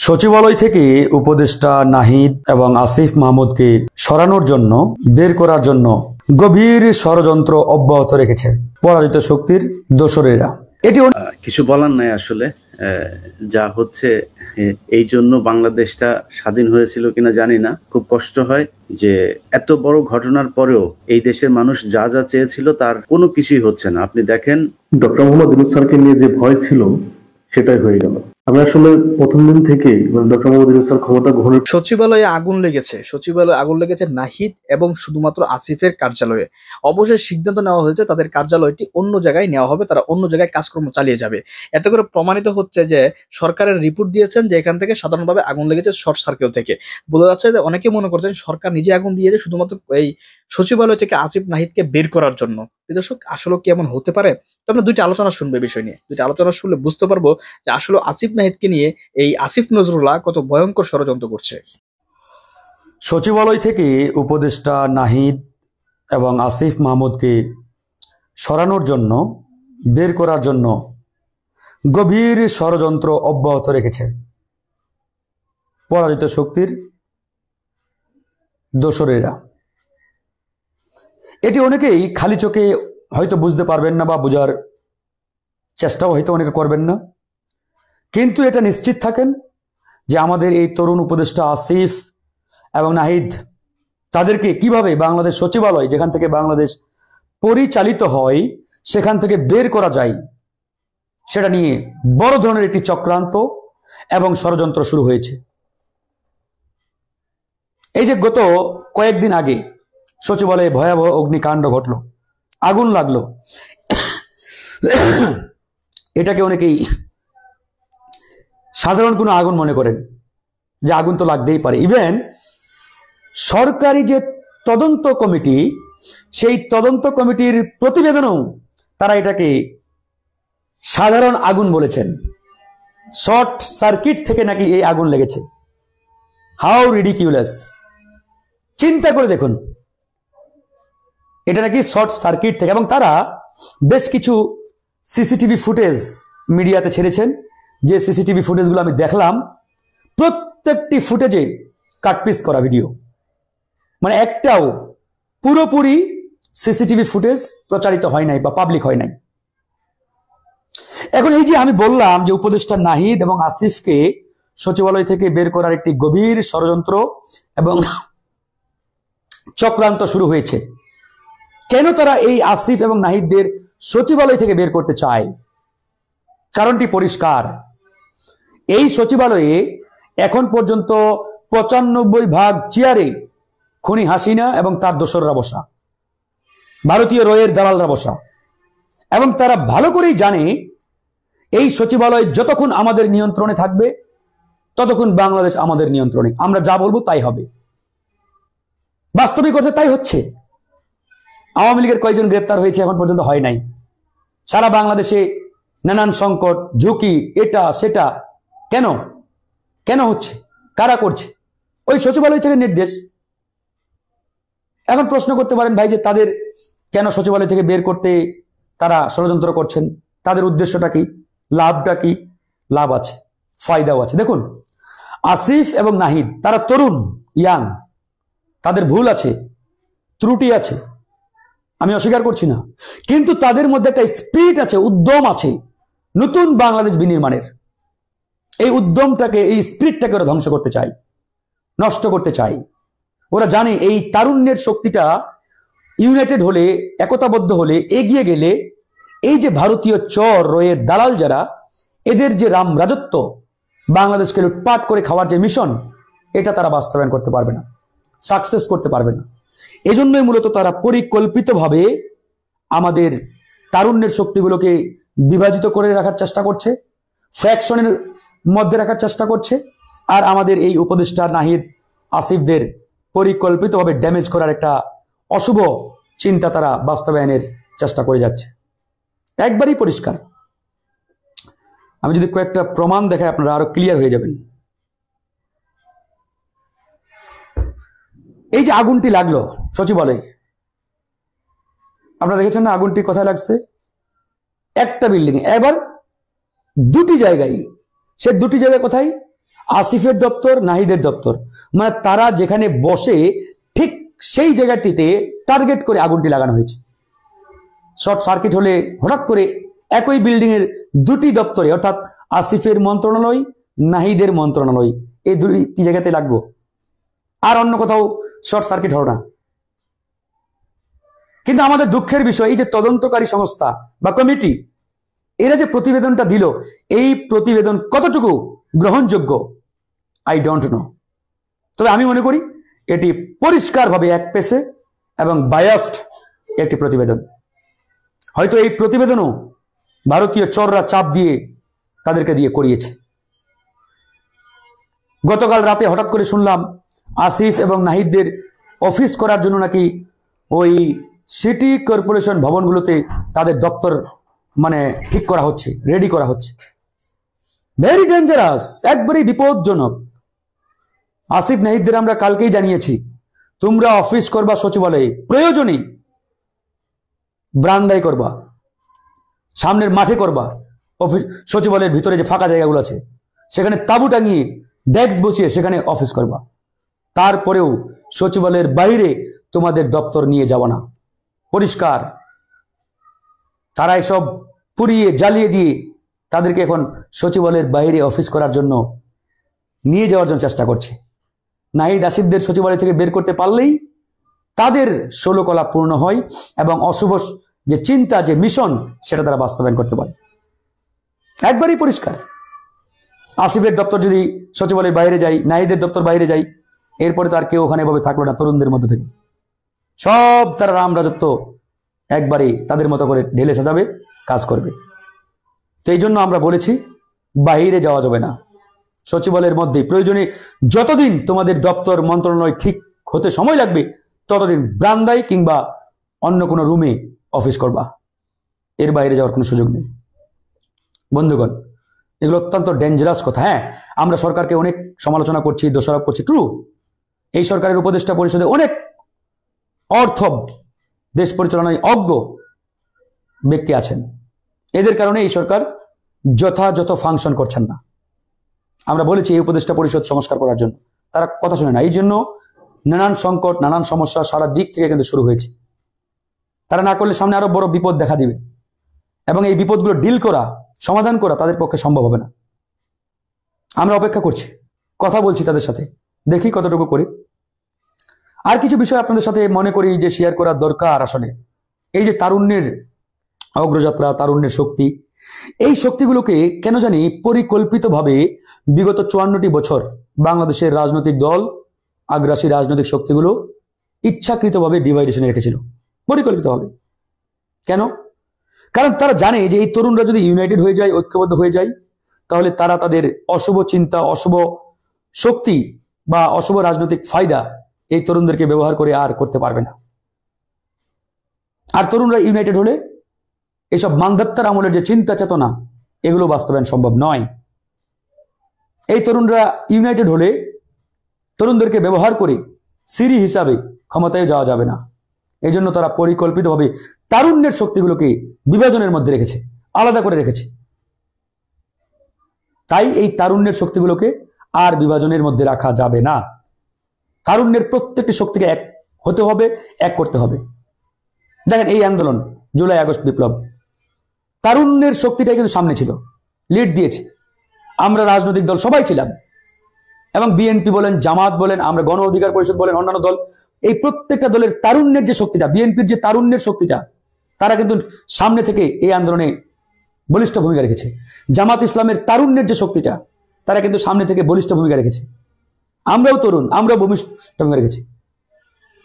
সচিবালয় থেকে উপদেষ্টা নাহিদ এবং আসিফ মাহমুদকে সরানোর জন্য বের করার জন্য গভীর ষড়যন্ত্র অব্যাহত রেখেছে পরাজিত শক্তির দোসরেরা। এটি কিছু বলার নাই আসলে, যা হচ্ছে এই জন্য বাংলাদেশটা স্বাধীন হয়েছিল কিনা জানি না। খুব কষ্ট হয় যে এত বড় ঘটনার পরেও এই দেশের মানুষ যা যা চেয়েছিল তার কোনো কিছুই হচ্ছে না। আপনি দেখেন, ডক্টর মোহাম্মদ ইউনূস স্যারকে নিয়ে যে ভয় ছিল সেটাই হয়ে গেল। আমি আসলে প্রথম দিন থেকে ডক্টর মোহাম্মদ ইউনূস স্যার ক্ষমতা গ্রহণের সচিবালয়ে আগুন লেগেছে নাহিদ এবং শুধুমাত্র আসিফের কার্যালয়ে। অবশ্যই সিদ্ধান্ত নেওয়া হয়েছে তাদের কার্যালয়টি অন্য জায়গায় নেওয়া হবে, তারা অন্য জায়গায় কাজকর্ম চালিয়ে যাবে। এতে করে প্রমাণিত হচ্ছে যে সরকারের রিপোর্ট দিয়েছেন যে এখান থেকে সাধারণভাবে আগুন লেগেছে শর্ট সার্কিট থেকে। বোঝা যাচ্ছে যে অনেকে মনে করছেন সরকার নিজে আগুন দিয়েছে শুধুমাত্র এই সচিবালয় থেকে আসিফ নাহিদকে বের করার জন্য। দর্শক, আসলে কি এমন হতে পারে? তো আমরা দুইটা আলোচনা শুনবে বিষয় নিয়ে, দুইটা আলোচনা শুনলে বুঝতে পারবো যে আসলে আসিফ নাহিদকে নিয়ে এই আসিফ নজরুল্লাহ কত ভয়ঙ্কর ষড়যন্ত্র করছে। সচিবালয় থেকে উপদেষ্টা নাহিদ এবং আসিফ মাহমুদকে সরানোর জন্য বের করার জন্য গভীর ষড়যন্ত্র অব্যাহত রেখেছে পরাজিত শক্তির দোসরেরা। এটি অনেকেই খালি চোখে হয়তো বুঝতে পারবেন না বা বোঝার চেষ্টাও হয়তো অনেকে করবেন না, কিন্তু এটা নিশ্চিত থাকেন যে আমাদের এই তরুণ উপদেষ্টা আসিফ এবং নাহিদ তাদেরকে কিভাবে বাংলাদেশ সচিবালয়, যেখান থেকে বাংলাদেশ পরিচালিত হয়, সেখান থেকে বের করা যায় সেটা নিয়ে বড় ধরনের একটি চক্রান্ত এবং ষড়যন্ত্র শুরু হয়েছে। এই যে গত কয়েকদিন আগে সচিবালয়ে ভয়াবহ অগ্নিকাণ্ড ঘটল, আগুন লাগলো, এটাকে অনেকেই সাধারণ কোনো আগুন মনে করেন যে আগুন তো লাগতেই পারে। ইভেন সরকারি যে তদন্ত কমিটি, সেই তদন্ত কমিটির প্রতিবেদনও তারা এটাকে সাধারণ আগুন বলেছেন। শর্ট সার্কিট থেকে নাকি এই আগুন লেগেছে। How ridiculous! চিন্তা করে দেখুন, এটা নাকি শর্ট সার্কিট থেকে। এবং তারা বেশ কিছু সিসিটিভি ফুটেজ মিডিয়াতে ছেড়েছেন, যে সিসিটিভি ফুটেজগুলো আমি দেখলাম, প্রত্যেকটি ফুটেজে কাটপিস করা ভিডিও, মানে একটাও পুরোপুরি সিসিটিভি ফুটেজ প্রচারিত হয় নাই বা পাবলিক হয় নাই। এখন এই যে আমি বললাম যে উপদেষ্টা নাহিদ এবং আসিফকে সচিবালয় থেকে বের করার একটি গভীর ষড়যন্ত্র এবং চক্রান্ত শুরু হয়েছে। কেন তারা এই আসিফ এবং নাহিদদের সচিবালয় থেকে বের করতে চায়? কারণটি পরিষ্কার। এই সচিবালয়ে এখন পর্যন্ত ৯৫% চেয়ারে খুনি হাসিনা এবং তার দোসররা বসা, ভারতীয় রয়ের দালালরা বসা, এবং তারা ভালো করেই জানে এই সচিবালয় যতক্ষণ আমাদের নিয়ন্ত্রণে থাকবে ততক্ষণ বাংলাদেশ আমাদের নিয়ন্ত্রণে, আমরা যা বলবো তাই হবে। বাস্তবিক অর্থে তাই হচ্ছে। আওয়ামী লীগের কয়েকজন গ্রেপ্তার হয়েছে, এখন পর্যন্ত হয় নাই। সারা বাংলাদেশে নানান সংকট, ঝুঁকি, এটা সেটা, কেন কেন হচ্ছে? কারা করছে? ওই সচিবালয় থেকে নির্দেশ। এখন প্রশ্ন করতে পারেন ভাই যে তাদের কেন সচিবালয় থেকে বের করতে তারা ষড়যন্ত্র করছেন? তাদের উদ্দেশ্যটা কি? লাভটা কি? লাভ আছে, ফায়দাও আছে। দেখুন, আসিফ এবং নাহিদ তারা তরুণ, ইয়াং, তাদের ভুল আছে, ত্রুটি আছে, আমি অস্বীকার করছি না, কিন্তু তাদের মধ্যে একটা স্পিরিট আছে, উদ্যম আছে নতুন বাংলাদেশ বিনির্মাণের। এই উদ্যমটাকে, এই স্পিরিটটাকে ওরা ধ্বংস করতে চায়, নষ্ট করতে চায়। ওরা জানে এই তারুণ্যের শক্তিটা ইউনাইটেড হলে, একতাবদ্ধ হলে, এগিয়ে গেলে এই যে ভারতীয় চর রয়ের দালাল যারা, এদের যে রাম রাজত্ব, বাংলাদেশকে লুটপাট করে খাওয়ার যে মিশন, এটা তারা বাস্তবায়ন করতে পারবে না, সাকসেস করতে পারবে না। এজন্যই মূলত তারা পরিকল্পিতভাবে আমাদের তারুণ্যের শক্তিগুলোকে বিভাজিত করে রাখার চেষ্টা করছে, ফ্র্যাকশনের মধ্যে রাখার চেষ্টা করছে, আর আমাদের এই উপদেষ্টা নাহিদ আসিফদের পরিকল্পিতভাবে ড্যামেজ করার একটা অশুভ চিন্তা তারা বাস্তবায়নের চেষ্টা করে যাচ্ছে। একবারই পরিষ্কার। আমি যদি কয়েকটা প্রমাণ দেখাই আপনারা আরো ক্লিয়ার হয়ে যাবেন। এই যে আগুনটি লাগলো সচিবালয়ে, আপনারা দেখেছেন না আগুনটি কোথায় লাগছে? একটা বিল্ডিং, এবার দুটি জায়গায়। সে দুটি জায়গায় কোথায়? আসিফের দপ্তর, নাহিদের দপ্তর, মানে তারা যেখানে বসে ঠিক সেই জায়গাটিতে টার্গেট করে আগুনটি লাগানো হয়েছে। শর্ট সার্কিট হলে হঠাৎ করে একই বিল্ডিং এর দুটি দপ্তরে, অর্থাৎ আসিফের মন্ত্রণালয়, নাহিদের মন্ত্রণালয়, এই দুটি জায়গাতে লাগবো, আর অন্য কোথাও শর্ট সার্কিট হলো না। কিন্তু আমাদের দুঃখের বিষয়, এই যে তদন্তকারী সংস্থা বা কমিটি, এরা যে প্রতিবেদনটা দিল, এই প্রতিবেদন কতটুকু গ্রহণযোগ্য আই ডোন্ট নো। তবে আমি মনে করি এটি পরিষ্কারভাবে একপেশে এবং বায়াসড একটি প্রতিবেদন। হয়তো এই প্রতিবেদনও ভারতীয় চোররা চাপ দিয়ে তাদেরকে দিয়ে করিয়েছে। গতকাল রাতে হঠাৎ করে শুনলাম আসিফ এবং নাহিদদের অফিস করার জন্য নাকি ওই সিটি কর্পোরেশন ভবনগুলোতে তাদের দপ্তর মানে ঠিক করা হচ্ছে, রেডি করা হচ্ছে। ভেরি ডেঞ্জারাস, একবারেই বিপজ্জনক। আসিফ নাহিদদের আমরা কালকেই জানিয়েছি, তোমরা অফিস করবা সচিবালয়ে, প্রয়োজনে ব্রান্দায় করবা, সামনের মাঠে করবা, অফিস সচিবালয়ের ভিতরে যে ফাঁকা জায়গাগুলো আছে সেখানে তাঁবু টাঙিয়ে ডেস্ক বসিয়ে সেখানে অফিস করবা। তারপরেও সচিবালয়ের বাইরে তোমাদের দপ্তর নিয়ে যাওয়া না। পরিষ্কার, তারা এসব পুড়িয়ে জ্বালিয়ে দিয়ে তাদেরকে এখন সচিবালয়ের বাইরে অফিস করার জন্য নিয়ে যাওয়ার জন্য চেষ্টা করছে। নাহিদ আসিফদের সচিবালয় থেকে বের করতে পারলেই তাদের ষোলকলা পূর্ণ হয় এবং অশুভ যে চিন্তা, যে মিশন, সেটা তারা বাস্তবায়ন করতে পারে। একবারই পরিষ্কার। আসিফের দপ্তর যদি সচিবালয়ের বাইরে যায়, নাহিদের দপ্তর বাইরে যায়, এরপরে তো আর কেউ ওখানে এভাবে থাকলো না। তরুণদের মধ্যে থেকে সব তারা রাম রাজত্ব একবারে তাদের মতো করে ঢেলে সাজাবে, কাজ করবে। তো এই জন্য আমরা বলেছি বাইরে যাওয়া যাবে না, সচিবালয়ের মধ্যেই প্রয়োজনে যতদিন তোমাদের দপ্তর মন্ত্রণালয় ঠিক হতে সময় লাগবে ততদিন ব্রান্দায় কিংবা অন্য কোনো রুমে অফিস করবা, এর বাইরে যাওয়ার কোনো সুযোগ নেই। বন্ধুগণ, এগুলো অত্যন্ত ডেঞ্জারাস কথা। হ্যাঁ, আমরা সরকারকে অনেক সমালোচনা করছি, দোষারোপ করছি, ট্রু। এই সরকারের উপদেষ্টা পরিষদে অনেক অর্থ দেশ পরিচালনায় অজ্ঞ ব্যক্তি আছেন। এদের কারণে এই সরকার যথাযথ ফাংশন করছেন না। আমরা বলেছি এই উপদেষ্টা পরিষদ সংস্কার করার জন্য, তারা কথা শুনে না। এই জন্য নানান সংকট, নানান সমস্যা সারা দিক থেকে কিন্তু শুরু হয়েছে। তারা না করলে সামনে আরো বড় বিপদ দেখা দিবে এবং এই বিপদগুলো ডিল করা, সমাধান করা তাদের পক্ষে সম্ভব হবে না। আমরা অপেক্ষা করছি, কথা বলছি তাদের সাথে, দেখি কতটুকু করে। আর কিছু বিষয় আপনাদের সাথে মনে করি যে শেয়ার করা দরকার। আসলে এই যে তারুণ্যের অগ্রযাত্রা, তারুণ্যের শক্তি, এই শক্তিগুলোকে কেন জানি পরিকল্পিতভাবে বিগত 54টি বছর বাংলাদেশের রাজনৈতিক দল, আগ্রাসী রাজনৈতিক শক্তিগুলো ইচ্ছাকৃতভাবে ডিভাইডেশনে রেখেছিল, পরিকল্পিতভাবে। কেন? কারণ তারা জানে যে এই তরুণরা যদি ইউনাইটেড হয়ে যায়, ঐক্যবদ্ধ হয়ে যায়, তাহলে তারা তাদের অশুভ চিন্তা, অশুভ শক্তি বা অশুভ রাজনৈতিক ফায়দা এই তরুণদেরকে ব্যবহার করে আর করতে পারবে না। আর তরুণরা ইউনাইটেড হলে এইসব মানধাত্তার আমলের যে চিন্তা চেতনা, এগুলো বাস্তবায়ন সম্ভব নয়। এই তরুণরা ইউনাইটেড হলে তরুণদেরকে ব্যবহার করে সিরি হিসাবে ক্ষমতায় যাওয়া যাবে না। এই জন্য তারা পরিকল্পিতভাবে তারুণ্যের শক্তিগুলোকে বিভাজনের মধ্যে রেখেছে, আলাদা করে রেখেছে। তাই এই তারুণ্যের শক্তিগুলোকে আর বিভাজনের মধ্যে রাখা যাবে না। তারুণ্যের প্রত্যেকটি শক্তিকে এক হতে হবে, এক করতে হবে। দেখেন এই আন্দোলন, জুলাই আগস্ট বিপ্লব, তারুণ্যের শক্তিটাই কিন্তু সামনে ছিল, লিড দিয়েছে। আমরা রাজনৈতিক দল সবাই ছিলাম, এবং বিএনপি বলেন, জামাত বলেন, আমরা গণ অধিকার পরিষদ বলেন, অন্যান্য দল, এই প্রত্যেকটা দলের তারুণ্যের যে শক্তিটা, বিএনপির যে তারুণ্যের শক্তিটা, তারা কিন্তু সামনে থেকে এই আন্দোলনে বলিষ্ঠ ভূমিকা রেখেছে। জামাত ইসলামের তারুণ্যের যে শক্তিটা, তারা কিন্তু সামনে থেকে বলিষ্ঠ ভূমিকা রেখেছে। আমরাও তরুণ, আমরাও বলিষ্ঠ ভূমিকা রেখেছি।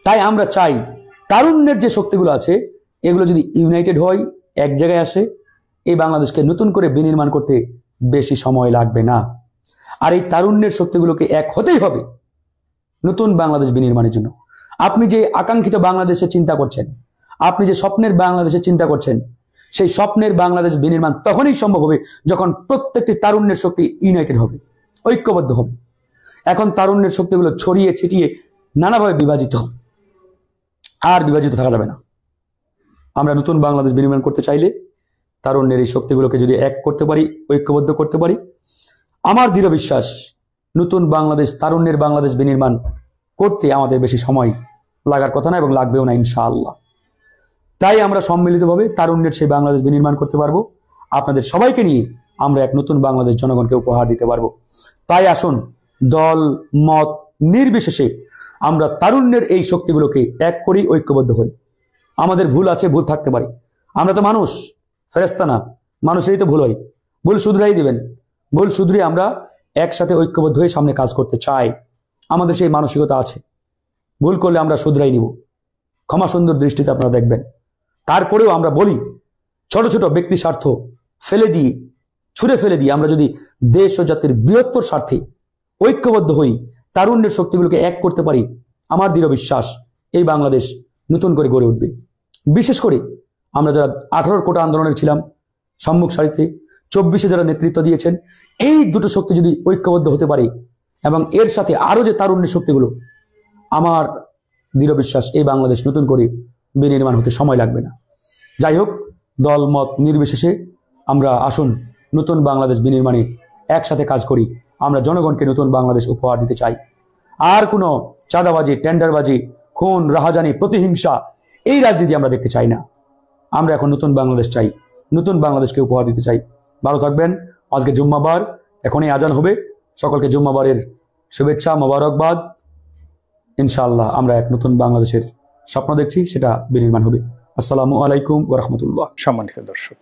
তাই আমরা চাই তারুণ্যের যে শক্তিগুলো আছে, এগুলো যদি ইউনাইটেড হয়, এক জায়গায় আসে, এই বাংলাদেশকে নতুন করে বিনির্মাণ করতে বেশি সময় লাগবে না। আর এই তারুণ্যের শক্তিগুলোকে এক হতেই হবে নতুন বাংলাদেশ বিনির্মাণের জন্য। আপনি যে আকাঙ্ক্ষিত বাংলাদেশের চিন্তা করছেন, আপনি যে স্বপ্নের বাংলাদেশের চিন্তা করছেন, সেই স্বপ্নের বাংলাদেশ বিনির্মাণ তখনই সম্ভব হবে যখন প্রত্যেকটি তারুণ্যের শক্তি ইউনাইটেড হবে, ঐক্যবদ্ধ হবে। এখন তারুণ্যের শক্তিগুলো ছড়িয়ে ছিটিয়ে নানাভাবে বিভাজিত, আর বিভাজিত থাকা যাবে না। আমরা নতুন বাংলাদেশ বিনির্মাণ করতে চাইলে তারুণ্যের এই শক্তিগুলোকে যদি এক করতে পারি, ঐক্যবদ্ধ করতে পারি, আমার দৃঢ় বিশ্বাস নতুন বাংলাদেশ, তারুণ্যের বাংলাদেশ বিনির্মাণ করতে আমাদের বেশি সময় লাগার কথা না, এবং লাগবেও না ইনশাআল্লাহ। তাই আমরা সম্মিলিতভাবে তারুণ্যের সেই বাংলাদেশ বিনির্মাণ করতে পারবো। আপনাদের সবাইকে নিয়ে আমরা এক নতুন বাংলাদেশ জনগণকে উপহার দিতে পারবো। তাই আসুন, দল মত নির্বিশেষে আমরা তারুণ্যের এই শক্তিগুলোকে এক করি, ঐক্যবদ্ধ হই। আমাদের ভুল আছে, ভুল থাকতে পারে, আমরা তো মানুষ, ফেরেশতা না, মানুষেরই তো ভুল হয়। ভুল শুধরাই দিবেন, ভুল শুধরে আমরা একসাথে ঐক্যবদ্ধ হয়ে সামনে কাজ করতে চাই। আমাদের সেই মানসিকতা আছে। ভুল করলে আমরা শুধরাই নিব, ক্ষমা সুন্দর দৃষ্টিতে আপনারা দেখবেন। তারপরেও আমরা বলি, ছোট ছোট ব্যক্তি স্বার্থ ফেলে দিয়ে, ছুঁড়ে ফেলে দিয়ে আমরা যদি দেশ ও জাতির বৃহত্তর স্বার্থে ঐক্যবদ্ধ হই, তারুণ্যের শক্তিগুলোকে এক করতে পারি, আমার দৃঢ় বিশ্বাস এই বাংলাদেশ নতুন করে গড়ে উঠবে। বিশেষ করে আমরা যারা 18 কোটা আন্দোলনের ছিলাম সম্মুখ সারিতে, 24-এ যারা নেতৃত্ব দিয়েছেন, এই দুটো শক্তি যদি ঐক্যবদ্ধ হতে পারে এবং এর সাথে আরো যে তারুণ্যের শক্তিগুলো, আমার দৃঢ় বিশ্বাস এই বাংলাদেশ নতুন করে বিনির্মাণ হতে সময় লাগবে না। যাই হোক, দল মত নির্বিশেষে আমরা আসুন নতুন বাংলাদেশ বিনির্মাণে একসাথে কাজ করি। আমরা জনগণকে নতুন বাংলাদেশ উপহার দিতে চাই। আর কোনো চাঁদাবাজি, টেন্ডারবাজি, খুন, রাহাজানি, প্রতিহিংসা, এই রাজনীতি আমরা দেখতে চাই না। আমরা এখন নতুন বাংলাদেশ চাই, নতুন বাংলাদেশকে উপহার দিতে চাই। ভালো থাকবেন। আজকে জুম্মাবার, এখনই আজান হবে। সকলকে জুম্মাবারের শুভেচ্ছা, মোবারকবাদ। ইনশাআল্লাহ আমরা এক নতুন বাংলাদেশের স্বপ্ন দেখছি, সেটা বিনির্মাণ হবে। আসসালামু আলাইকুম ওয়া রাহমাতুল্লাহ। সম্মানিত দর্শক,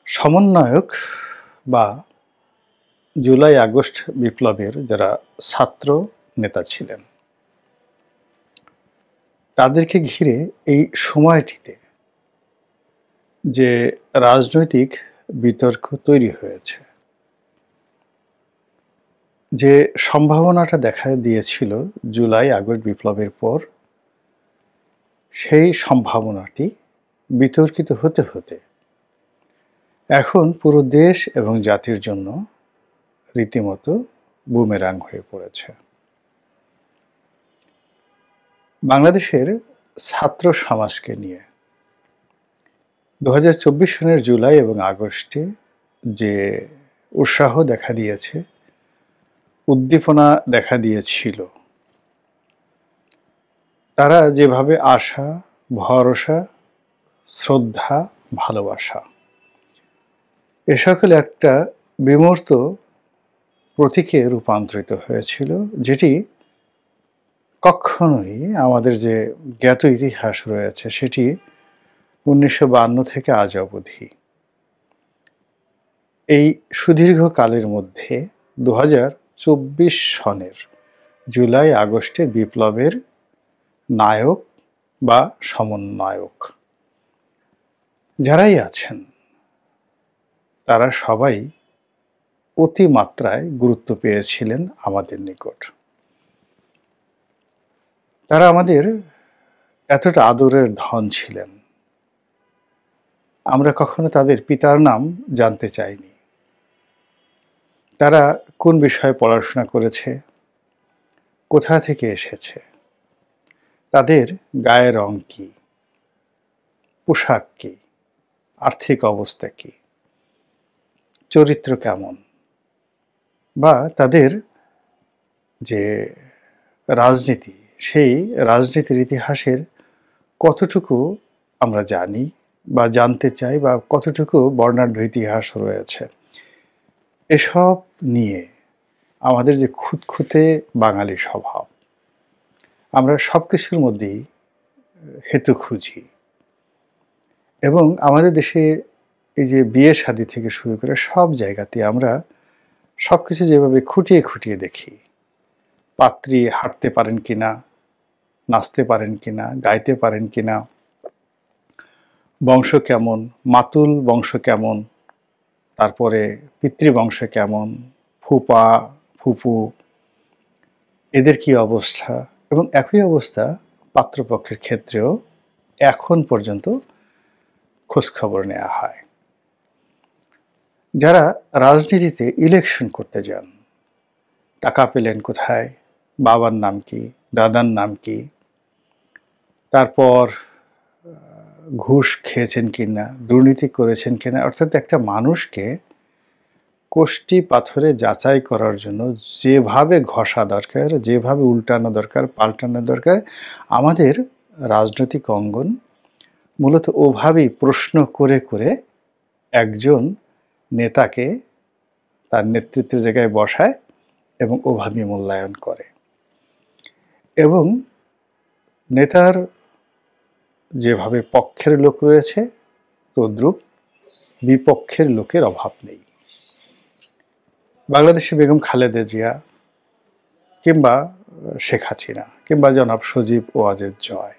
সমন্বয়ক বা জুলাই আগস্ট বিপ্লবের যারা ছাত্র নেতা ছিলেন, তাদেরকে ঘিরে এই সময়টিতে যে রাজনৈতিক বিতর্ক তৈরি হয়েছে, যে সম্ভাবনাটা দেখা দিয়েছিল জুলাই আগস্ট বিপ্লবের পর, সেই সম্ভাবনাটি বিতর্কিত হতে হতে এখন পুরো দেশ এবং জাতির জন্য রীতিমতো বুমেরাং হয়ে পড়েছে। বাংলাদেশের ছাত্র সমাজকে নিয়ে 2024 সনের জুলাই এবং আগস্টে যে উৎসাহ দেখা দিয়েছে, উদ্দীপনা দেখা দিয়েছিল, তারা যেভাবে আশা, ভরসা, শ্রদ্ধা, ভালোবাসা, এ সকল একটা বিমূর্ত প্রতীকে রূপান্তরিত হয়েছিল, যেটি কখনোই আমাদের যে জ্ঞাত ইতিহাস রয়েছে সেটি 1952 থেকে আজ অবধি এই সুদীর্ঘ কালের মধ্যে 2024 সনের জুলাই আগস্টের বিপ্লবের নায়ক বা সমন্বয়ক যারাই আছেন, তারা সবাই অতিমাত্রায় গুরুত্ব পেয়েছিলেন আমাদের নিকট। তারা আমাদের এতটা আদরের ধন ছিলেন, আমরা কখনো তাদের পিতার নাম জানতে চাইনি। তারা কোন বিষয়ে পড়াশোনা করেছে, কোথা থেকে এসেছে, তাদের গায়ের রং কি, পোশাক কি, আর্থিক অবস্থা কি, চরিত্র কেমন, বা তাদের যে রাজনীতি, সেই রাজনীতির ইতিহাসের কতটুকু আমরা জানি বা জানতে চাই, বা কতটুকু বর্ণাঢ্য ইতিহাস রয়েছে, এসব নিয়ে আমাদের যে খুঁতখুঁতে বাঙালি স্বভাব, আমরা সব কিছুর মধ্যেই হেতু খুঁজি। এবং আমাদের দেশে এই যে বিয়ে শাদী থেকে শুরু করে সব জায়গাতে আমরা সব কিছু যেভাবে খুঁটিয়ে খুঁটিয়ে দেখি, পাত্রী হাঁটতে পারেন কিনা, নাচতে পারেন কিনা, গাইতে পারেন কিনা, বংশ কেমন, মাতুল বংশ কেমন, তারপরে পিতৃবংশ কেমন, ফুপা ফুপু এদের কি অবস্থা, এবং একই অবস্থা পাত্রপক্ষের ক্ষেত্রেও এখন পর্যন্ত খোঁজখবর নেওয়া হয়। যারা রাজনীতিতে ইলেকশন করতে যান, টাকা পেলেন কোথায়, বাবার নাম কি, দাদার নাম কি, তারপর ঘুষ খেয়েছেন কিনা, দুর্নীতি করেছেন কিনা, অর্থাৎ একটা মানুষকে কোষ্টি পাথরে যাচাই করার জন্য যেভাবে ঘষা দরকার, যেভাবে উল্টানো দরকার, পাল্টানো দরকার, আমাদের রাজনৈতিক অঙ্গন মূলত ওভাবেই প্রশ্ন করে করে একজন নেতাকে তার নেতৃত্বের জায়গায় বসায় এবং ওভাবেই মূল্যায়ন করে। এবং নেতার যেভাবে পক্ষের লোক রয়েছে তদ্রূপ বিপক্ষের লোকের অভাব নেই। বাংলাদেশে বেগম খালেদা জিয়া কিংবা শেখ হাসিনা কিংবা জনাব সজীব ওয়াজেদ জয়,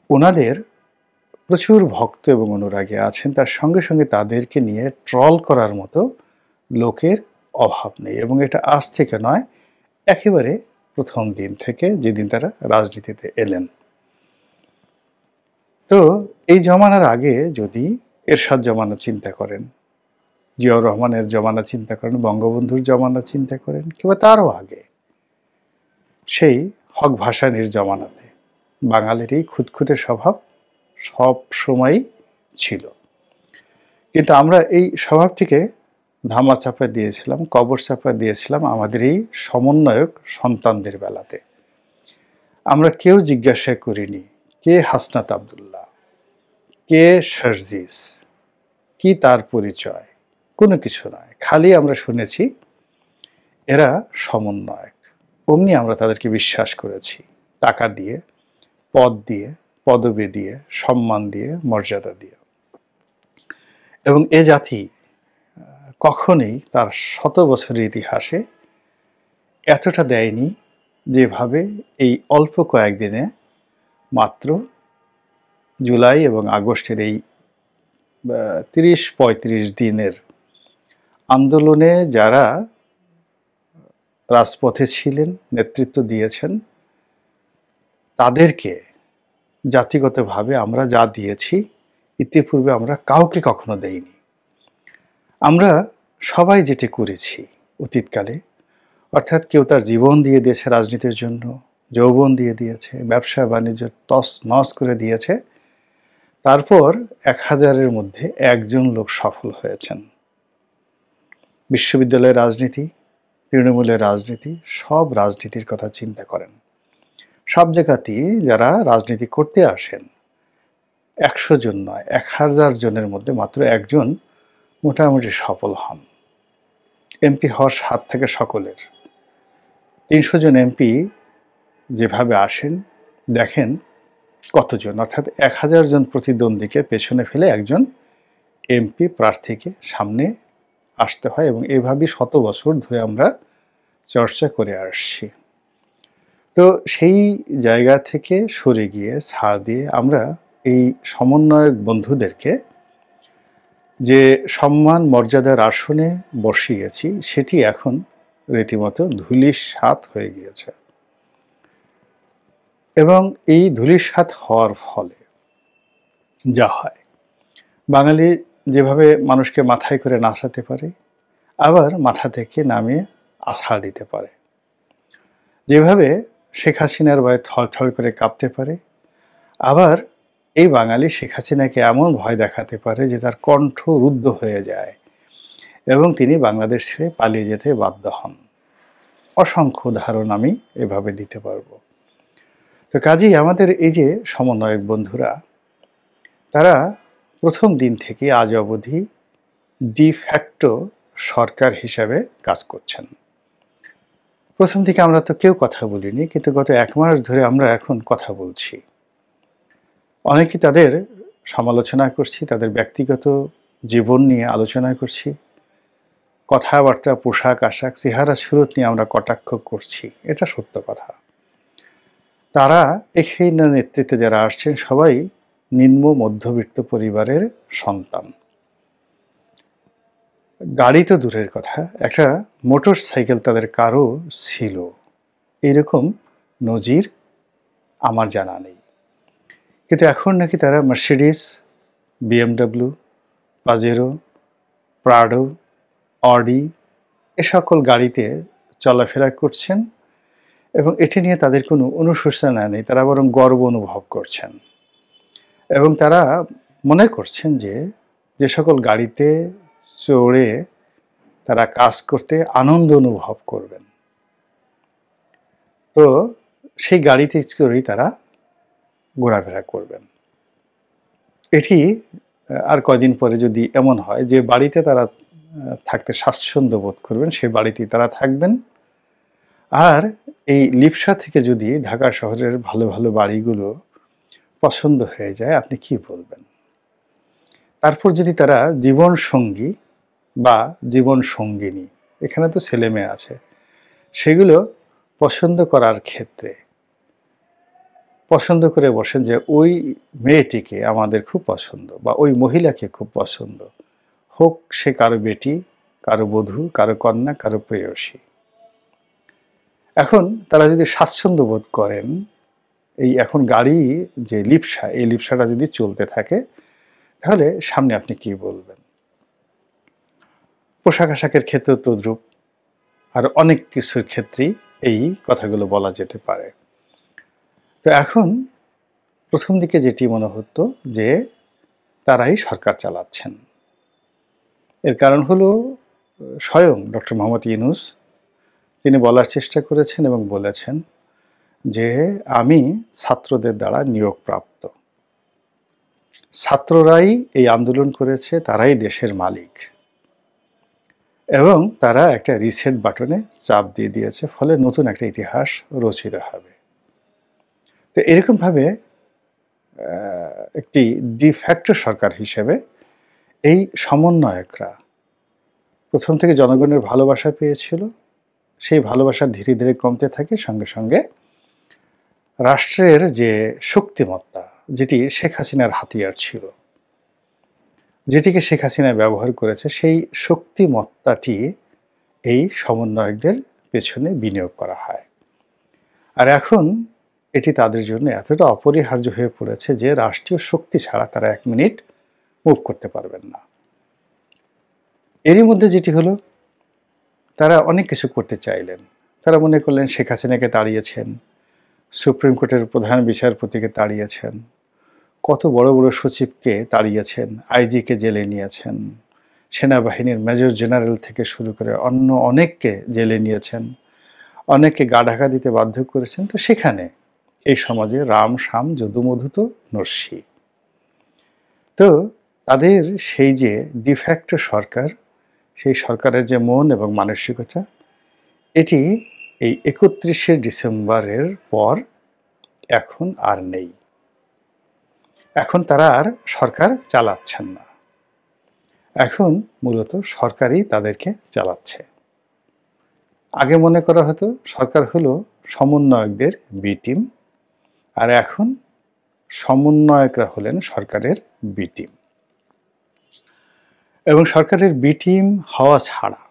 ওনাদের প্রচুর ভক্ত এবং অনুরাগী আছেন, তার সঙ্গে সঙ্গে তাদেরকে নিয়ে ট্রল করার মতো লোকের অভাব নেই। এবং এটা আজ থেকে নয়, একেবারে প্রথম দিন থেকে, যেদিন তারা রাজনীতিতে এলেন। তো এই জমানার আগে যদি এরশাদ জমানা চিন্তা করেন, জিয়াউর রহমানের জমানা চিন্তা করেন, বঙ্গবন্ধুর জমানা চিন্তা করেন, কিংবা তারও আগে সেই হক ভাসানীর জমানাতে বাঙালির এই খুঁতখুঁতে স্বভাব সব সময়ই ছিল। কিন্তু আমরা এই স্বভাবটিকে ধামা চাপা দিয়েছিলাম, কবর চাপা দিয়েছিলাম আমাদের এই সমন্বয়ক সন্তানদের বেলাতে। আমরা কেউ জিজ্ঞাসা করিনি কে হাসনাত আব্দুল্লাহ, কে শারজিস, কি তার পরিচয়, কোনো কিছু নয়। খালি আমরা শুনেছি এরা সমন্বয়ক, অমনি আমরা তাদেরকে বিশ্বাস করেছি, টাকা দিয়ে, পদ দিয়ে, পদবি দিয়ে, সম্মান দিয়ে, মর্যাদা দিয়ে। এবং এ জাতি কখনোই তার 100 বছরের ইতিহাসে এতটা দেয়নি যেভাবে এই অল্প কয়েকদিনে, মাত্র জুলাই এবং আগস্টের এই 30-35 দিনের আন্দোলনে যারা রাজপথে ছিলেন, নেতৃত্ব দিয়েছেন, তাদেরকে জাতিগতভাবে আমরা যা দিয়েছি ইতিপূর্বে আমরা কাউকে কখনো দেইনি। আমরা সবাই যেটি করেছি অতীতকালে, অর্থাৎ কেউ তার জীবন দিয়ে দিয়েছে রাজনীতির জন্য, যৌবন দিয়ে দিয়েছে, ব্যবসা বাণিজ্য তস নস করে দিয়েছে, তারপর 1000-এর মধ্যে একজন লোক সফল হয়েছেন। বিশ্ববিদ্যালয়ের রাজনীতি, তৃণমূলের রাজনীতি, সব রাজনীতির কথা চিন্তা করেন। সব জায়গাতেই যারা রাজনীতি করতে আসেন 100 জন নয়, 1000 জনের মধ্যে মাত্র একজন মোটামুটি সফল হন। এমপি হওয়ার স্বাদ থাকে সকলের। 300 জন এমপি যেভাবে আসেন, দেখেন কতজন, অর্থাৎ 1000 জন প্রতিদ্বন্দ্বীকে পেছনে ফেলে একজন এমপি প্রার্থীকে সামনে আসতে হয়। এবং এভাবেই 100 বছর ধরে আমরা চর্চা করে আসছি। তো সেই জায়গা থেকে সরে গিয়ে, ছাড় দিয়ে আমরা এই সমন্বয়ক বন্ধুদেরকে যে সম্মান মর্যাদার আসনে বসিয়েছি, সেটি এখন রীতিমতো ধূলিসাৎ হয়ে গিয়েছে। এবং এই ধূলিসাৎ হওয়ার ফলে যা হয়, বাঙালি যেভাবে মানুষকে মাথায় করে নাচাতে পারে, আবার মাথা থেকে নামিয়ে আছাড় দিতে পারে, যেভাবে শেখ হাসিনার ভয়ে থরথর করে কাঁপতে পারে, আবার এই বাঙালি শেখ হাসিনাকে এমন ভয় দেখাতে পারে যে তার কণ্ঠ রুদ্ধ হয়ে যায় এবং তিনি বাংলাদেশ ছেড়ে পালিয়ে যেতে বাধ্য হন। অসংখ্য উদাহরণ আমি এভাবে দিতে পারবো। তো কাজেই আমাদের এই যে সমন্বয়ক বন্ধুরা, তারা প্রথম দিন থেকে আজ অবধি ডিফ্যাক্টো সরকার হিসাবে কাজ করছেন। প্রথম থেকে আমরা তো কেউ কথা বলিনি, কিন্তু গত 1 মাস ধরে আমরা এখন কথা বলছি। অনেকে তাদের সমালোচনা করছি, তাদের ব্যক্তিগত জীবন নিয়ে আলোচনা করছি, কথাবার্তা, পোশাক আশাক, চেহারা সুরত নিয়ে আমরা কটাক্ষ করছি, এটা সত্য কথা। তারা এখানে নেতৃত্বে যারা আসছেন সবাই নিম্ন মধ্যবিত্ত পরিবারের সন্তান। গাড়ি তো দূরের কথা, একটা মোটর সাইকেল তাদের কারো ছিল, এরকম নজির আমার জানা নেই। কিন্তু এখন নাকি তারা Mercedes, BMW, Pajero, Prado, Audi এ সকল গাড়িতে চলাফেরা করছেন এবং এটি নিয়ে তাদের কোনো অনুশোচনা নেই, তারা বরং গর্ব অনুভব করছেন। এবং তারা মনে করছেন যে যে সকল গাড়িতে চড়ে তারা কাজ করতে আনন্দ অনুভব করবেন। তো সেই গাড়িতে করেই তারা ঘোরাফেরা করবেন। এটি আর কয়দিন পরে যদি এমন হয় যে বাড়িতে তারা থাকতে স্বাচ্ছন্দ্য বোধ করবেন, সেই বাড়িতেই তারা থাকবেন। আর এই লিপসা থেকে যদি ঢাকা শহরের ভালো ভালো বাড়িগুলো পছন্দ হয়ে যায়, আপনি কি বলবেন? তারপর যদি তারা জীবন সঙ্গী বা জীবন সঙ্গিনী, এখানে তো ছেলে মেয়ে আছে, সেগুলো পছন্দ করার ক্ষেত্রে পছন্দ করে বসেন যে ওই মেয়েটিকে আমাদের খুব পছন্দ বা ওই মহিলাকে খুব পছন্দ, হোক সে কারো বেটি, কারো বধূ, কারো কন্যা, কারো প্রেয়সী। এখন তারা যদি স্বাচ্ছন্দ্য বোধ করেন, এই এখন গাড়ি যে লিপসা, এই লিপসাটা যদি চলতে থাকে, তাহলে সামনে আপনি কি বলবেন? পোশাক আশাকের ক্ষেত্রে তদ্রূপ, আর অনেক কিছুর ক্ষেত্রেই এই কথাগুলো বলা যেতে পারে। তো এখন প্রথম দিকে যেটি মনে হতো যে তারাই সরকার চালাচ্ছেন। এর কারণ হলো স্বয়ং ডক্টর মোহাম্মদ ইউনূস তিনি বলার চেষ্টা করেছেন এবং বলেছেন যে আমি ছাত্রদের দ্বারা নিয়োগপ্রাপ্ত, ছাত্ররাই এই আন্দোলন করেছে, তারাই দেশের মালিক, এবং তারা একটা রিসেট বাটনে চাপ দিয়ে দিয়েছে, ফলে নতুন একটা ইতিহাস রচিত হবে। তো এরকমভাবে একটি ডিফ্যাক্টো সরকার হিসেবে এই সমন্বয়করা প্রথম থেকে জনগণের ভালোবাসা পেয়েছিল। সেই ভালোবাসা ধীরে ধীরে কমতে থাকে, সঙ্গে সঙ্গে রাষ্ট্রের যে শক্তিমত্তা, যেটি শেখ হাসিনার হাতিয়ার ছিল, যেটিকে শেখ হাসিনা ব্যবহার করেছে, সেই শক্তিমত্তাটি এই সমন্বয়কদের পেছনে বিনিয়োগ করা হয়। আর এখন এটি তাদের জন্য এতটা অপরিহার্য হয়ে পড়েছে যে রাষ্ট্রীয় শক্তি ছাড়া তারা 1 মিনিট মুভ করতে পারবেন না। এরই মধ্যে যেটি হলো, তারা অনেক কিছু করতে চাইলেন। তারা মনে করলেন শেখ হাসিনাকে তাড়িয়েছেন, সুপ্রিম কোর্টের প্রধান বিচারপতিকে তাড়িয়েছেন, কত বড় বড় সচিবকে তাড়িয়েছেন, আইজিকে জেলে নিয়েছেন, সেনাবাহিনীর মেজর জেনারেল থেকে শুরু করে অন্য অনেককে জেলে নিয়েছেন, অনেককে গা ঢাকা দিতে বাধ্য করেছেন। তো সেখানে এই সমাজে রাম শাম যদুমধু তো নস্যি। তো তাদের সেই যে ডিফ্যাক্টো সরকার, সেই সরকারের যে মন এবং মানসিকতা, এটি এই 31শে ডিসেম্বরের পর এখন আর নেই। এখন তারা আর সরকার চালাচ্ছেন না, এখন মূলত সরকারই তাদেরকে চালাচ্ছে। আগে মনে করা হতো সরকার হলো সমন্বয়কদের বি টিম, আর এখন সমন্বয়করা হলেন সরকারের বি টিম। এবং সরকারের বি টিম হওয়া ছাড়া,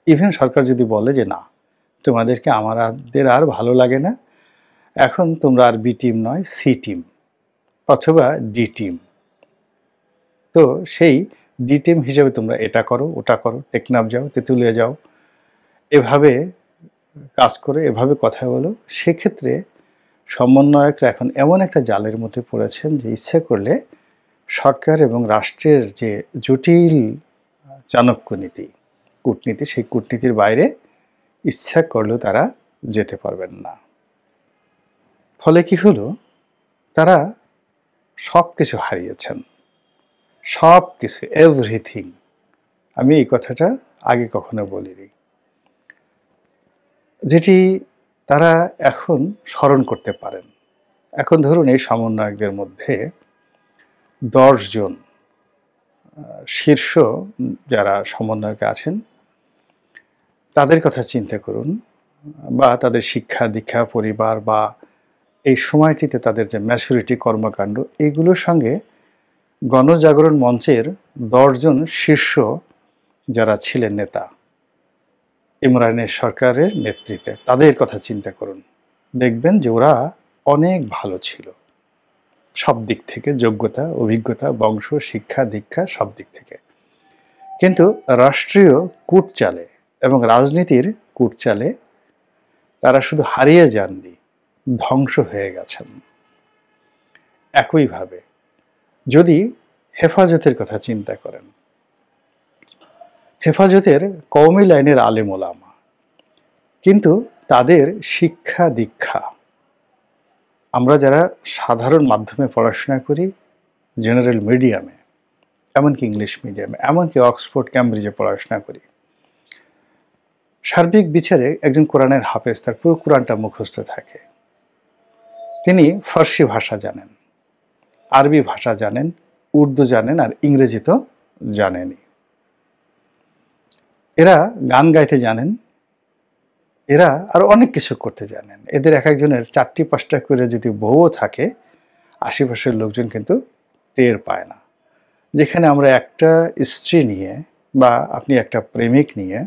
ইভেন সরকার যদি বলে যে না, তোমাদেরকে আমাদের আর ভালো লাগে না, এখন তোমরা আর বি টিম নয়, সি টিম অথবা ডি টিম, তো সেই ডি টিম হিসেবে তোমরা এটা করো, ওটা করো, টেকনাফ যাও, তেঁতুলিয়া যাও, এভাবে কাজ করে, এভাবে কথা বলো। সেক্ষেত্রে সমন্বয়করা এখন এমন একটা জালের মধ্যে পড়েছেন যে ইচ্ছে করলে সরকার এবং রাষ্ট্রের যে জটিল চাণক্য নীতি, কূটনীতি, সেই কূটনীতির বাইরে ইচ্ছা করলেও তারা যেতে পারবেন না। ফলে কি হলো, তারা সব কিছু হারিয়েছেন, সব কিছু, এভরিথিং। আমি এই কথাটা আগে কখনো বলিনি, যেটি তারা এখন স্মরণ করতে পারেন। এখন ধরুন এই সমন্বয়কদের মধ্যে 10 জন শীর্ষ যারা সমন্বয়কে আছেন, তাদের কথা চিন্তা করুন, বা তাদের শিক্ষা দীক্ষা, পরিবার, বা এই সময়টিতে তাদের যে ম্যাচুরিটি, কর্মকাণ্ড, এইগুলোর সঙ্গে গণজাগরণ মঞ্চের 10 জন শীর্ষ যারা ছিলেন নেতা ইমরানের সরকারের নেতৃত্বে, তাদের কথা চিন্তা করুন। দেখবেন যে ওরা অনেক ভালো ছিল সব দিক থেকে, যোগ্যতা, অভিজ্ঞতা, বংশ, শিক্ষা দীক্ষা, সব দিক থেকে। কিন্তু রাষ্ট্রীয় কূটচালে এবং রাজনীতির কূটচালে তারা শুধু হারিয়ে যাননি, ধ্বংস হয়ে গেছেন। একইভাবে যদি হেফাজতের কথা চিন্তা করেন, হেফাজতের কওমি লাইনের আলেম ওলামা, কিন্তু তাদের শিক্ষা দীক্ষা, আমরা যারা সাধারণ মাধ্যমে পড়াশোনা করি, জেনারেল মিডিয়ামে, এমনকি ইংলিশ মিডিয়ামে, এমনকি অক্সফোর্ড ক্যামব্রিজে পড়াশোনা করি, সার্বিক বিচারে একজন কোরআনের হাফেজ তার পুরো কোরআনটা মুখস্থ থাকে। তিনি ফার্সি ভাষা জানেন, আরবি ভাষা জানেন, উর্দু জানেন, আর ইংরেজি তো জানেনই। এরা গান গাইতে জানেন, এরা আরো অনেক কিছু করতে জানেন। এদের এক একজনের 4টি-5টা করে যদি বউও থাকে, আশেপাশের লোকজন কিন্তু টের পায় না। যেখানে আমরা একটা স্ত্রী নিয়ে বা আপনি একটা প্রেমিক নিয়ে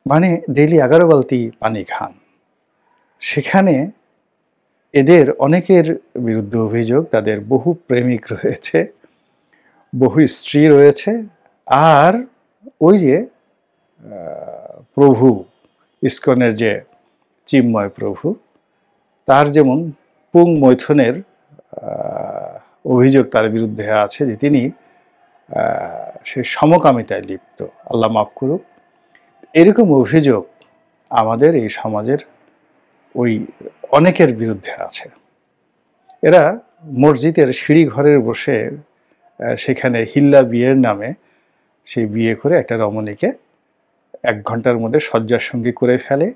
মানে ডেইলি 11 বালতি পানি খান, সেখানে এদের অনেকের বিরুদ্ধে অভিযোগ তাদের বহু প্রেমিক রয়েছে, বহু স্ত্রী রয়েছে, আর ওই যে প্রভু ইস্কনের যে চিন্ময় প্রভু, তার যেমন পুং মৈথনের অভিযোগ তার বিরুদ্ধে আছে যে তিনি সে সমকামিতায় লিপ্ত, আল্লাহ মাফ করুক। এরকম অভিযোগ আমাদের এই সমাজের ওই অনেকের বিরুদ্ধে আছে। এরা মসজিদের সিঁড়ি ঘরের বসে সেখানে হিল্লা বিয়ের নামে সেই বিয়ে করে একটা রমণীকে 1 ঘন্টার মধ্যে শয্যার সঙ্গী করে ফেলে।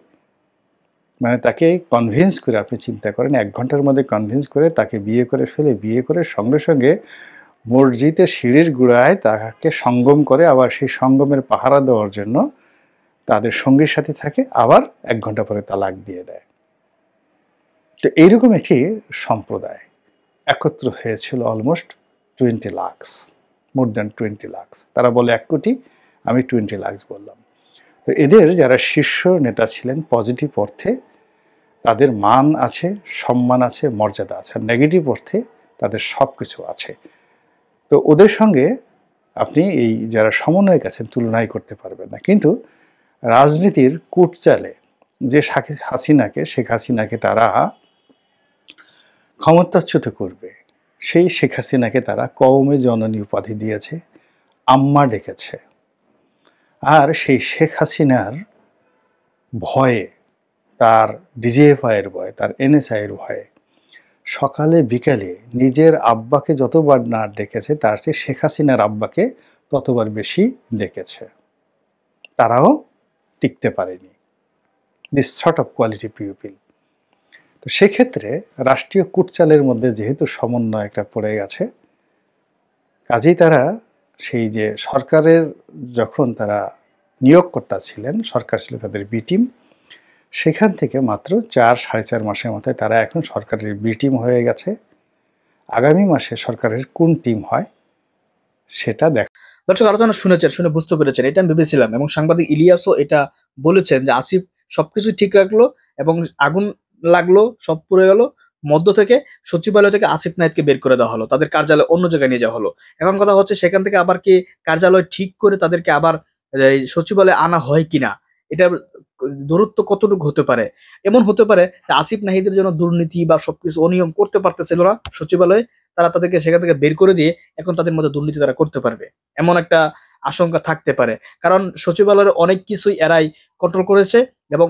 মানে তাকে কনভিন্স করে, আপনি চিন্তা করেন, 1 ঘন্টার মধ্যে কনভিন্স করে তাকে বিয়ে করে ফেলে, বিয়ে করে সঙ্গে সঙ্গে মসজিদের সিঁড়ির গোড়ায় তাকে সঙ্গম করে, আবার সেই সঙ্গমের পাহারা দেওয়ার জন্য তাদের সঙ্গীর সাথে থাকে, আবার 1 ঘন্টা পরে তালাক দিয়ে দেয়। তো এইরকম একটি সম্প্রদায় একত্র হয়েছিল almost 20 lakh, more than 20 lakh. তারা বলে 1 কোটি, আমি 20 লাখ বললাম। তো এদের যারা শীর্ষ নেতা ছিলেন, পজিটিভ অর্থে তাদের মান আছে, সম্মান আছে, মর্যাদা আছে, আর নেগেটিভ অর্থে তাদের সব কিছু আছে। তো ওদের সঙ্গে আপনি এই যারা সমন্বয়ক আছেন তুলনাই করতে পারবেন না। কিন্তু রাজনীতির কূটচালে যে শেখ হাসিনাকে তারা ক্ষমতাচ্যুত করবে, সেই শেখ হাসিনাকে তারা কওমে জননী উপাধি দিয়েছে, আম্মা ডেকেছে। আর সেই শেখ হাসিনার ভয়ে, তার ডিজিএফআইয়ের ভয়ে, তার এনএসআইয়ের ভয়ে সকালে বিকালে নিজের আব্বাকে যতবার না ডেকেছে, তার চেয়ে শেখ হাসিনার আব্বাকে ততবার বেশি ডেকেছে। তারাও টিকতে পারেনি, this sort of quality people. তো সেক্ষেত্রে রাষ্ট্রীয় কূটচালের মধ্যে যেহেতু সমন্বয় একটা পড়ে গেছে, কাজেই তারা সেই যে সরকারের যখন তারা নিয়োগকর্তা ছিলেন, সরকার ছিল তাদের বি টিম, সেখান থেকে মাত্র 4-4.5 মাসের মাথায় তারা এখন সরকারের বি টিম হয়ে গেছে। আগামী মাসে সরকারের কোন টিম হয় সেটা দেখ। দর্শক, আলোচনা শুনেছেন, শুনে বুঝতে পেরেছেন, এটা আমি ভেবেছিলাম, এবং সাংবাদিক ইলিয়াসও এটা বলেছেন যে আসিফ সবকিছু ঠিক রাখলো এবং আগুন লাগলো, সব পুড়ে গেল, মধ্য থেকে সচিবালয় থেকে আসিফ নাহিদকে বের করে দেওয়া হলো, তাদের কার্যালয় অন্য জায়গায় নিয়ে যাওয়া হলো। এখন কথা হচ্ছে সেখান থেকে আবার কি কার্যালয় ঠিক করে তাদেরকে আবার এই সচিবালয়ে আনা হয় কিনা, এটা দূরত্ব কতটুকু হতে পারে। এমন হতে পারে যে আসিফ নাহিদের জন্য দুর্নীতি বা সবকিছু অনিয়ম করতে পারতেছিল না সচিবালয়ে, তারা তাদেরকে সেখান থেকে বের করে দিয়ে এখন তাদের মধ্যে দুর্নীতি তারা করতে পারবে, এমন একটা আশঙ্কা থাকতে পারে। কারণ সচিবালয়ের অনেক কিছুই এরাই কন্ট্রোল করেছে, এবং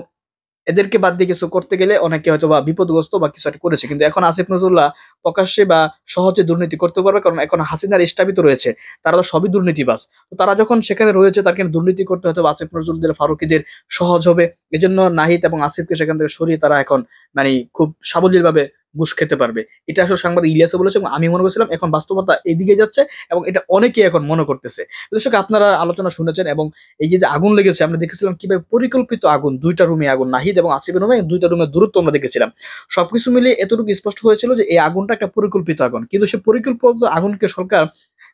এদেরকে বাদ দিয়ে কিছু করতে গেলে অনেকে হয়তো বা বিপদগ্রস্ত বা কিছু একটা করেছে। কিন্তু এখন আসিফ নজরুল্লাহ প্রকাশ্যে বা সহজে দুর্নীতি করতে পারবে, কারণ এখন হাসিনার স্টাফই তো রয়েছে, তারা তো সবই দুর্নীতিবাজ। তো তারা যখন সেখানে রয়েছে, তার কিন্তু দুর্নীতি করতে হয়তো আসিফ নজরুলদের, ফারুকিদের সহজ হবে। এজন্য নাহিদ এবং আসিফকে সেখান থেকে সরিয়ে তারা এখন মানে খুব সাবলীল ভাবে ঘুষ খেতে পারবে। এটা আসলে সাংবাদিক ইলিয়াসও বলেছে এবং আমি মনে করছিলাম, এখন বাস্তবতা এদিকে যাচ্ছে এবং এটা অনেকেই এখন মনে করতেছে। দর্শক, আপনারা আলোচনা শুনেছেন, এবং এই যে আগুন লেগেছে আমরা দেখেছিলাম কিভাবে পরিকল্পিত আগুন, 2টা রুমে আগুন, নাহিদ এবং আসিফের রুমে, 2টা রুমের দূরত্ব আমরা দেখেছিলাম। সবকিছু মিলিয়ে এতটুকু স্পষ্ট হয়েছিল যে এই আগুনটা একটা পরিকল্পিত আগুন, কিন্তু সে পরিকল্পিত আগুনকে সরকার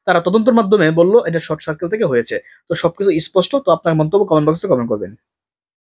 তারা তদন্তের মাধ্যমে বললো এটা শর্ট সার্কেল থেকে হয়েছে। তো সবকিছু স্পষ্ট। তো আপনার মন্তব্য কমেন্ট বক্সে কমেন্ট করবেন।